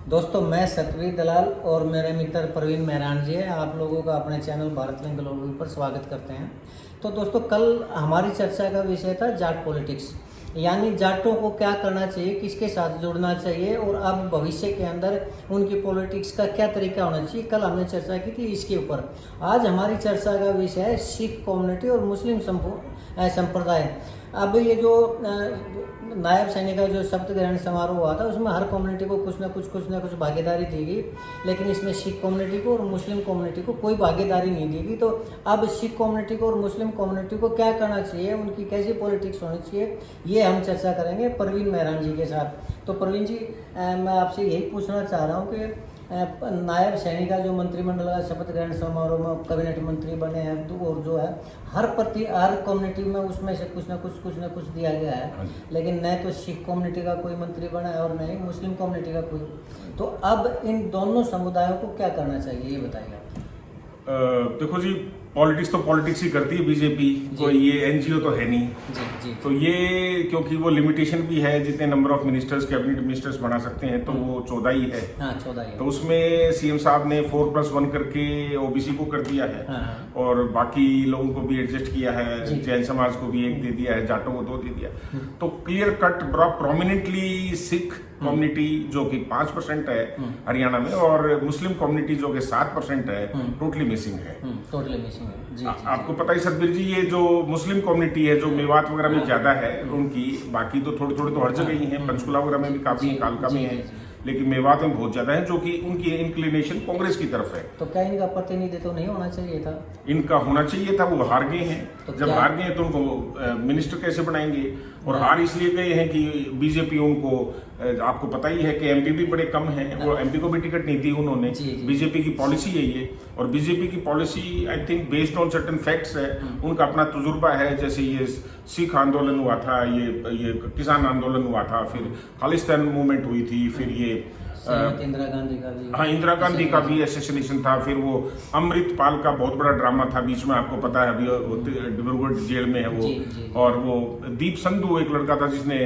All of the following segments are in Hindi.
दोस्तों मैं सतवीर दलाल और मेरे मित्र प्रवीण मेहरान जी है। आप लोगों का अपने चैनल भारत लिंक ग्लोबल पर स्वागत करते हैं। तो दोस्तों कल हमारी चर्चा का विषय था जाट पॉलिटिक्स, यानी जाटों को क्या करना चाहिए, किसके साथ जुड़ना चाहिए और अब भविष्य के अंदर उनकी पॉलिटिक्स का क्या तरीका होना चाहिए। कल हमने चर्चा की थी इसके ऊपर। आज हमारी चर्चा का विषय है सिख कम्युनिटी और मुस्लिम संप्रदाय। अब ये जो नायब सैनिक का जो शपथ ग्रहण समारोह हुआ था उसमें हर कम्युनिटी को कुछ ना कुछ भागीदारी दी गई, लेकिन इसमें सिख कम्युनिटी को और मुस्लिम कम्युनिटी को कोई भागीदारी नहीं दी गई। तो अब सिख कम्युनिटी को और मुस्लिम कम्युनिटी को क्या करना चाहिए, उनकी कैसी पॉलिटिक्स होनी चाहिए, ये हम चर्चा करेंगे प्रवीण मेहरान जी के साथ। तो प्रवीण जी, मैं आपसे यही पूछना चाह रहा हूँ कि नायब सैनिक का जो मंत्रिमंडल का शपथ ग्रहण समारोह में कैबिनेट मंत्री बने हैं और जो है हर कम्युनिटी में उसमें से कुछ ना कुछ दिया गया है, लेकिन न तो सिख कम्युनिटी का कोई मंत्री बना है और न ही मुस्लिम कम्युनिटी का कोई। तो अब इन दोनों समुदायों को क्या करना चाहिए, ये बताइए आप। देखो जी, पॉलिटिक्स तो पॉलिटिक्स ही करती है बीजेपी, कोई ये एनजीओ तो है नहीं जी। तो ये क्योंकि वो लिमिटेशन भी है, जितने number of ministers cabinet ministers बना सकते हैं तो वो 14 ही है। हाँ, 14 ही है। तो उसमें सीएम साहब ने 4+1 करके ओबीसी को कर दिया है। हाँ। और बाकी लोगों को भी एडजस्ट किया है, जैन समाज को भी 1 दे दिया है, जाटों को 2 दे दिया। तो clear cut prominently Sikh community जो कि 5% है हरियाणा में, और मुस्लिम कम्युनिटी जो कि 7% है, टोटली मिसिंग है। टोटली मिसिंग है जी। आपको पता ही सतबीर जी, ये जो मुस्लिम कम्युनिटी है जो मेवात वगैरह में ज्यादा है उनकी, बाकी तो थोड़े थोड़े तो हर जगह ही है, पंचकुला वगैरह में भी काफी है, कालका में है, लेकिन मेवात में बहुत ज्यादा है, जो कि उनकी इंक्लिनेशन कांग्रेस की तरफ है। तो क्या इनका प्रतिनिधित्व नहीं होना चाहिए था? इनका होना चाहिए था, वो हार गए हैं। तो जब हार गए तो उनको मिनिस्टर कैसे बनाएंगे? और हार इसलिए गए हैं कि बीजेपी उनको, आपको पता ही है कि एमपी भी बड़े कम हैं, वो एमपी को भी टिकट नहीं दी उन्होंने। बीजेपी की पॉलिसी है ये, और बीजेपी की policy I think based on certain facts है, उनका अपना तजुर्बा है। जैसे ये सिख आंदोलन हुआ था, ये किसान आंदोलन हुआ था, फिर खालिस्तान मूवमेंट हुई थी, फिर ये इंदिरा गांधी का भी, हाँ, इंदिरा गांधी का भी एसेसिनेशन था, फिर वो अमृतपाल का बहुत बड़ा ड्रामा था बीच में, आपको पता है, अभी डिब्रूगढ़ जेल में है वो। जी। और वो दीप संधू एक लड़का था जिसने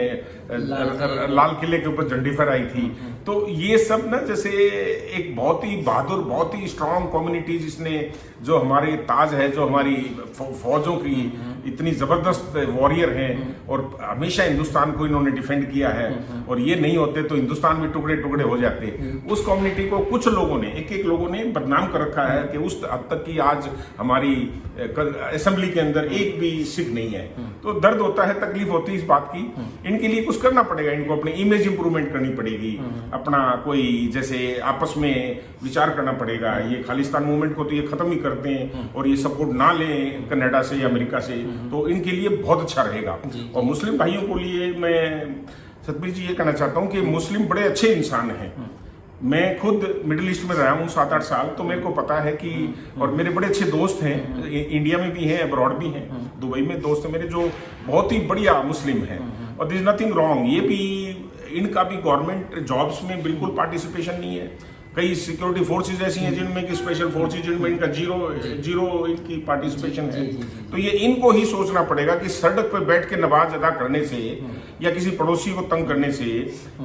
लाल किले के ऊपर झंडी फहराई थी। तो ये सब ना, जैसे एक बहुत ही बहादुर, बहुत ही स्ट्रांग कम्युनिटी जिसने, जो हमारे ताज है, जो हमारी फौजों की इतनी जबरदस्त वॉरियर हैं, और हमेशा हिंदुस्तान को इन्होंने डिफेंड किया है, और ये नहीं होते तो हिंदुस्तान में टुकड़े टुकड़े हो जाते। उस कम्युनिटी को कुछ लोगों ने, एक लोगों ने बदनाम कर रखा है कि उस हद तक की आज हमारी असेंबली के अंदर एक भी सिख नहीं है। तो दर्द होता है, तकलीफ होती है इस बात की। इनके लिए कुछ करना पड़ेगा, इनको अपनी इमेज इंप्रूवमेंट करनी पड़ेगी, अपना कोई जैसे आपस में विचार करना पड़ेगा। ये खालिस्तान मूवमेंट को तो ये खत्म ही करते हैं, और ये सपोर्ट ना लें कनाडा से या अमेरिका से, तो इनके लिए बहुत अच्छा रहेगा। और मुस्लिम भाइयों को लिए मैं सतबीर जी ये कहना चाहता हूँ कि मुस्लिम बड़े अच्छे इंसान हैं। मैं खुद मिडिल ईस्ट में रहा हूँ 7-8 साल, तो मेरे को पता है कि, और मेरे बड़े अच्छे दोस्त हैं, इंडिया में भी हैं, अब्रॉड भी हैं, दुबई में दोस्त हैं मेरे जो बहुत ही बढ़िया मुस्लिम हैं, और दिस नथिंग रॉन्ग। ये भी, इनका भी गवर्नमेंट जॉब्स में बिल्कुल पार्टिसिपेशन नहीं है। कई सिक्योरिटी फोर्सेज ऐसी हैं जिनमें कि स्पेशल फोर्सेज, जिनमें इनका जीरो इनकी पार्टिसिपेशन है। तो ये इनको ही सोचना पड़ेगा कि सड़क पर बैठ के नमाज अदा करने से, या किसी पड़ोसी को तंग करने से,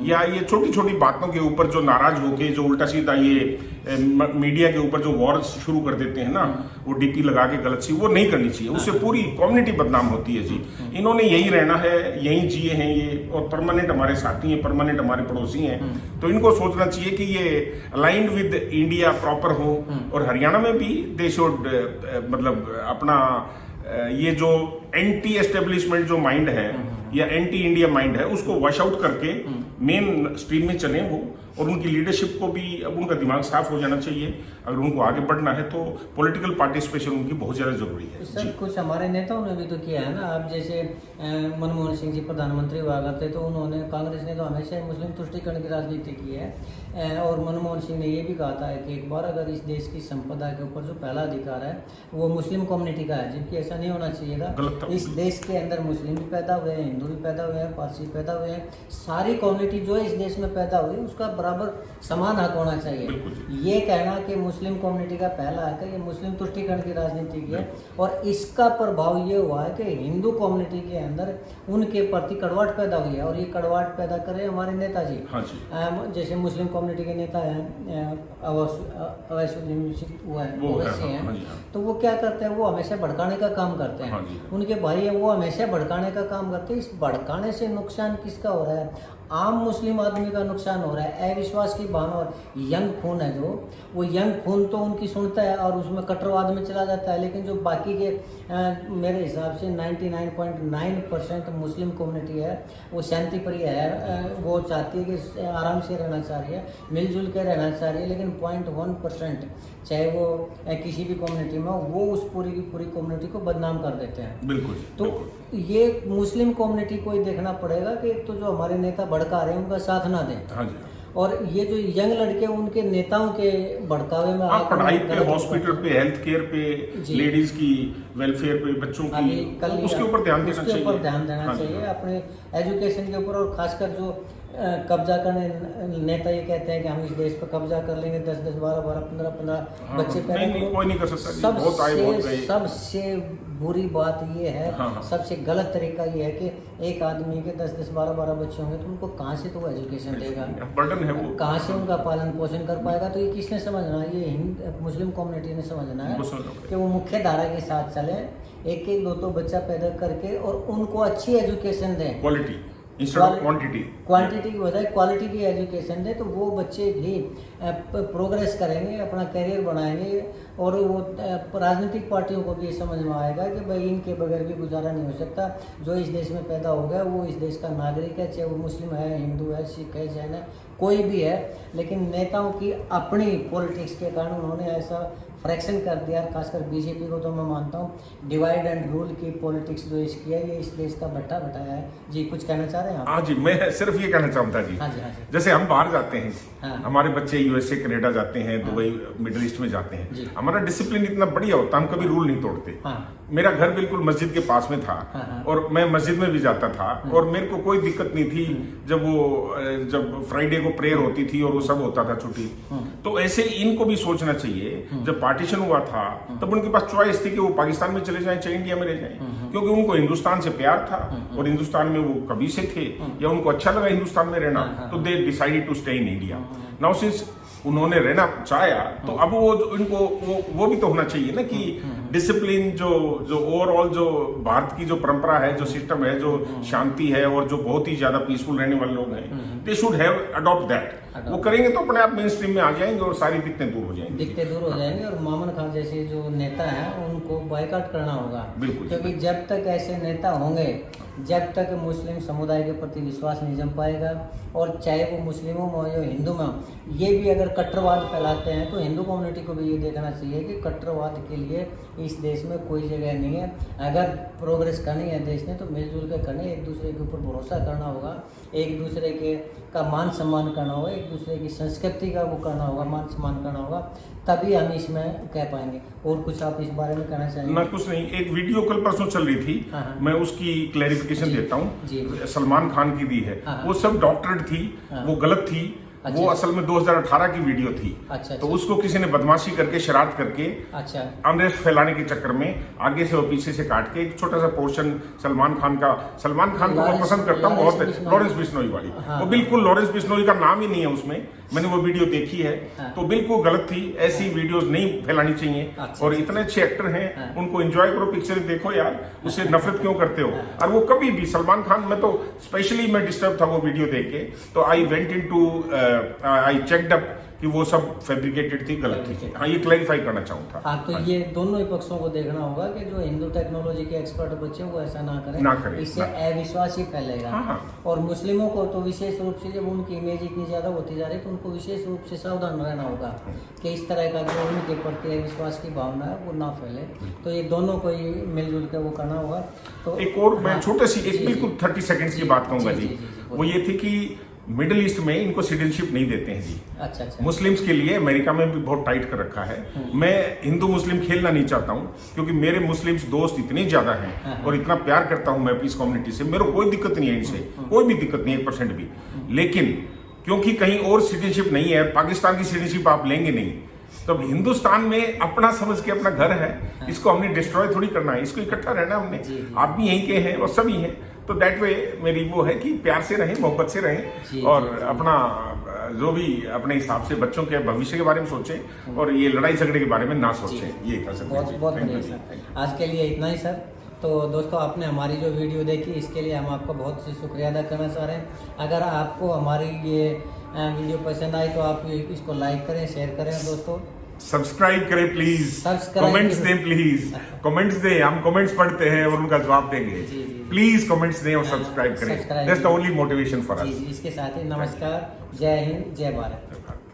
या ये छोटी छोटी बातों के ऊपर जो नाराज होके जो उल्टा सीधा ये मीडिया के ऊपर जो वॉर शुरू कर देते हैं ना, वो डीपी लगा के गलत सी, वो नहीं करनी चाहिए। उससे पूरी कम्युनिटी बदनाम होती है जी। इन्होंने यही रहना है, यही जिए हैं ये, और परमानेंट हमारे साथी हैं, परमानेंट हमारे पड़ोसी हैं। तो इनको सोचना चाहिए कि ये अलाइंड विद इंडिया प्रॉपर हो, और हरियाणा में भी दे शुड, मतलब अपना ये जो एंटी एस्टेब्लिशमेंट जो माइंड है या एंटी इंडिया माइंड है, उसको वॉश आउट करके मेन स्ट्रीम में चले वो, और उनकी लीडरशिप को भी अब उनका दिमाग साफ हो जाना चाहिए। अगर उनको आगे बढ़ना है तो पॉलिटिकल पार्टिसिपेशन उनकी बहुत ज़्यादा जरूरी है। सर, कुछ हमारे नेताओं ने भी तो किया है ना। अब जैसे मनमोहन सिंह जी प्रधानमंत्री हुआ करते, तो उन्होंने, कांग्रेस ने तो हमेशा मुस्लिम तुष्टीकरण की राजनीति की है, और मनमोहन सिंह ने ये भी कहा था कि एक बार अगर इस देश की संपदा के ऊपर जो पहला अधिकार है वो मुस्लिम कम्युनिटी का है, जबकि ऐसा नहीं होना चाहिए था। इस देश के अंदर मुस्लिम भी पैदा हुए हैं, हिंदू भी पैदा हुए हैं, पारसी पैदा हुए हैं, सारी कम्युनिटी जो है इस देश में पैदा हुई, उसका बराबर समान हक होना चाहिए। बिल्कुल। ये कहना कि मुस्लिम कम्युनिटी का पहला हक है, ये मुस्लिम तुष्टीकरण की राजनीति की है, और इसका प्रभाव ये हुआ है कि हिंदू कम्युनिटी के अंदर उनके प्रति कड़वाहट पैदा हुई है, और ये कड़वाहट पैदा करे हमारे नेताजी। हाँ जी। जैसे मुस्लिम कम्युनिटी के नेता हैं अवैसुद्दीन हुआ है, वो है, ओवैसी हाँ हैं, जी, हाँ। तो वो क्या करते हैं, वो हमेशा भड़काने का काम करते हैं। हाँ जी। उनके भाई है वो हमेशा भड़काने का काम करते हैं। इस भड़काने से नुकसान किसका हो रहा है? आम मुस्लिम आदमी का नुकसान हो रहा है। अविश्वास की भावना, और यंग खून है जो, वो यंग खून तो उनकी सुनता है और उसमें कट्टरवाद में चला जाता है, लेकिन जो बाकी के मेरे हिसाब से 99.9% मुस्लिम कम्युनिटी है वो शांति प्रिय है। वो चाहती है कि आराम से रहना चाह रही है, मिलजुल के रहना चाह रही है, लेकिन 0.1% चाहे वो किसी भी कम्युनिटी में हो, वो उस पूरी की पूरी कम्युनिटी को बदनाम कर देते हैं। बिल्कुल। तो ये मुस्लिम कम्युनिटी को ही देखना पड़ेगा कि एक तो जो हमारे नेता भड़का रहे हैं उनका साथ ना दें, हाँ जी। और ये जो यंग लड़के उनके नेताओं के भड़कावे में हाँ, आकर पढ़ाई पे, गलत हॉस्पिटल पे, हेल्थ केयर पे, जी। लेडीज की वेलफेयर पे, बच्चों अभी की, कल उसके ऊपर ध्यान देना चाहिए। उसके ऊपर ध्यान देना हाँ जी, चाहिए हाँ। अपने एजुकेशन के ऊपर, और खासकर जो कब्जा करने नेता ये कहते हैं कि हम इस देश पर कब्जा कर लेंगे, 10-10, 12-12, 15-15 हाँ, बच्चे पैदा नहीं, करो। कोई नहीं कर सकता जी, बहुत आए, बहुत गए। सबसे बुरी बात ये है, हाँ, हाँ। सबसे गलत तरीका ये है कि एक आदमी के 10-10, 12-12 बच्चे होंगे तो उनको कहाँ से तो वो एजुकेशन देगा, बर्डन है वो। कहाँ से उनका पालन पोषण कर पाएगा? तो ये किसने समझना है? ये मुस्लिम कम्युनिटी ने समझना है कि वो मुख्य धारा के साथ चले, एक एक दो बच्चा पैदा करके, और उनको अच्छी एजुकेशन दें, quality instead of quantity. Quantity की बजाय क्वालिटी की एजुकेशन दें, तो वो बच्चे भी प्रोग्रेस करेंगे, अपना करियर बनाएंगे, और वो राजनीतिक पार्टियों को भी ये समझ में आएगा कि भाई इनके बगैर भी गुजारा नहीं हो सकता। जो इस देश में पैदा हो गया वो इस देश का नागरिक है, चाहे वो मुस्लिम है, हिंदू है, सिख है, जैन है, कोई भी है। लेकिन नेताओं की अपनी पॉलिटिक्स के कारण उन्होंने ऐसा फ्रैक्शन कर दिया, खासकर बीजेपी को तो मैं मानता हूँ डिवाइड एंड रूल की पॉलिटिक्स जो इसकी है, ये इस देश का भट्टा भटाया है। जी, कुछ कहना चाह रहे हैं आप? हाँ जी, मैं सिर्फ ये कहना चाहता जी। हाँ जी, हाँ जी। जैसे हम बाहर जाते हैं, हाँ। हमारे बच्चे यूएसए कनाडा जाते हैं, दुबई, मिडिल ईस्ट में जाते हैं, जी। हमारा डिसिप्लिन इतना बढ़िया होता है, हम कभी रूल नहीं तोड़ते। हाँ। मेरा घर बिल्कुल मस्जिद के पास में था, हाँ। और मैं मस्जिद में भी जाता था, और मेरे को कोई दिक्कत नहीं थी जब फ्राइडे को प्रेयर होती थी और वो सब होता था छुट्टी। तो ऐसे इनको भी सोचना चाहिए, जब पार्टीशन हुआ था तब उनके पास चॉइस थी कि वो पाकिस्तान में चले जाएं, चाहे इंडिया में रह जाएं, क्योंकि उनको हिंदुस्तान से प्यार था और हिंदुस्तान में वो कभी से थे, या उनको अच्छा लगा हिंदुस्तान में रहना, तो they decided to stay in India. Now since उन्होंने रहना चाहा, तो अब इनको वो भी तो होना चाहिए ना कि डिसिप्लिन, जो ओवरऑल जो भारत की जो परंपरा है, जो सिस्टम है, जो शांति है, और जो बहुत ही ज्यादा पीसफुल रहने वाले लोग हैं, they should have adopt that. वो करेंगे तो अपने आप मेन स्ट्रीम में आ जाएंगे और सारी दिक्कतें दूर हो जाएंगी। दिक्कतें दूर हो जाएंगी, और मोमिन खान जैसे जो नेता हैं उनको बायकॉट करना होगा। बिल्कुल। क्योंकि जब तक ऐसे नेता होंगे, जब तक मुस्लिम समुदाय के प्रति विश्वास नहीं जम पाएगा, और चाहे वो मुस्लिमों में हो या हिंदू में हो, ये भी अगर कट्टरवाद फैलाते हैं तो हिंदू कम्युनिटी को भी ये देखना चाहिए कि कट्टरवाद के लिए इस देश में कोई जगह नहीं है। अगर प्रोग्रेस करनी है देश ने तो मिलजुल कर करनी, एक दूसरे के ऊपर भरोसा करना होगा, एक दूसरे का मान सम्मान करना होगा, एक दूसरे की संस्कृति का वो करना होगा, मान सम्मान करना होगा, तभी हम इसमें कह पाएंगे। और कुछ आप इस बारे में कहना चाहेंगे? ना, कुछ नहीं। एक वीडियो कल परसों चल रही थी, हाँ। मैं उसकी क्लैरिफिकेशन देता हूँ, सलमान खान की दी है। हाँ। वो सब डॉक्टरेट थी, वो गलत थी। अच्छा। वो असल में 2018 की वीडियो थी। अच्छा। तो उसको किसी ने बदमाशी करके, शरारत करके, अच्छा, अनरेस्ट फैलाने के चक्कर में आगे से और पीछे से काट के एक छोटा सा पोर्शन सलमान खान को बहुत पसंद करता हूँ, बहुत, लॉरेंस बिश्नोई वाली। हाँ। वो बिल्कुल लॉरेंस बिश्नोई का नाम ही नहीं है उसमें। मैंने वो वीडियो देखी है। हाँ। तो बिल्कुल गलत थी, ऐसी वीडियोस नहीं फैलानी चाहिए। अच्छा। और इतने अच्छे एक्टर हैं, हाँ। उनको एंजॉय करो, पिक्चर देखो यार, उससे नफरत क्यों करते हो? और वो कभी भी सलमान खान में तो स्पेशली मैं डिस्टर्ब था वो वीडियो देख के, तो I went into I checked up कि वो सब फैब्रिकेटेड थी, गलत थी। हाँ, ये क्लैरिफाई करना चाहूँगा। हाँ, तो ये दोनों ही पक्षों को देखना होगा कि जो हिंदू टेक्नोलॉजी के एक्सपर्ट बच्चे वो ऐसा ना करें, इससे अविश्वास ही फैलेगा। हाँ। और मुस्लिमों को तो विशेष रूप से जब उनकी इमेज इतनी ज्यादा होती जा रही है तो उनको विशेष रूप से सावधान रहना होगा कि इस तरह का जो उनके प्रति अविश्वास की भावना है वो ना फैले। तो ये दोनों को ही मिलजुल कर वो करना होगा। तो एक और मैं छोटे सी एक बिल्कुल 30 सेकंड्स की बात कहूंगा जी। वो ये थी कि मिडिल ईस्ट में इनको सिटीजनशिप नहीं देते हैं जी। अच्छा। मुस्लिम्स के लिए अमेरिका में भी बहुत टाइट कर रखा है। मैं हिंदू मुस्लिम खेलना नहीं चाहता हूँ, क्योंकि मेरे मुस्लिम्स दोस्त इतने ज्यादा हैं और इतना प्यार करता हूँ मैं अपनी इस कम्युनिटी से, मेरे को कोई दिक्कत नहीं है इनसे, कोई भी दिक्कत नहीं, 1% भी। लेकिन क्योंकि कहीं और सिटीजनशिप नहीं है, पाकिस्तान की सिटीजनशिप आप लेंगे नहीं। तो अब हिंदुस्तान में अपना समझ के अपना घर है, इसको हमने डिस्ट्रॉय थोड़ी करना है, इसको इकट्ठा रहना हमने। आप भी यहीं के हैं और सभी हैं, तो दैट वे मेरी वो है कि प्यार से रहें, मोहब्बत से रहें और अपना जो भी अपने हिसाब से बच्चों के भविष्य के बारे में सोचें और ये लड़ाई झगड़े के बारे में ना सोचें। ये कर सकते हैं। बहुत बढ़िया सर। आज के लिए इतना ही सर। तो दोस्तों, आपने हमारी जो वीडियो देखी इसके लिए हम आपका बहुत सी शुक्रिया अदा करना चाह रहे हैं। अगर आपको हमारी ये वीडियो पसंद आई तो आप इसको लाइक करें, शेयर करें दोस्तों। सब्सक्राइब करें प्लीज, सब्सक्राइब कमेंट्स दें प्लीज, कमेंट्स दें, हम कमेंट्स पढ़ते हैं और उनका जवाब देंगे। प्लीज कमेंट्स दें और सब्सक्राइब करें, that's the only motivation for us. इसके साथ ही नमस्कार, जय हिंद, जय भारत।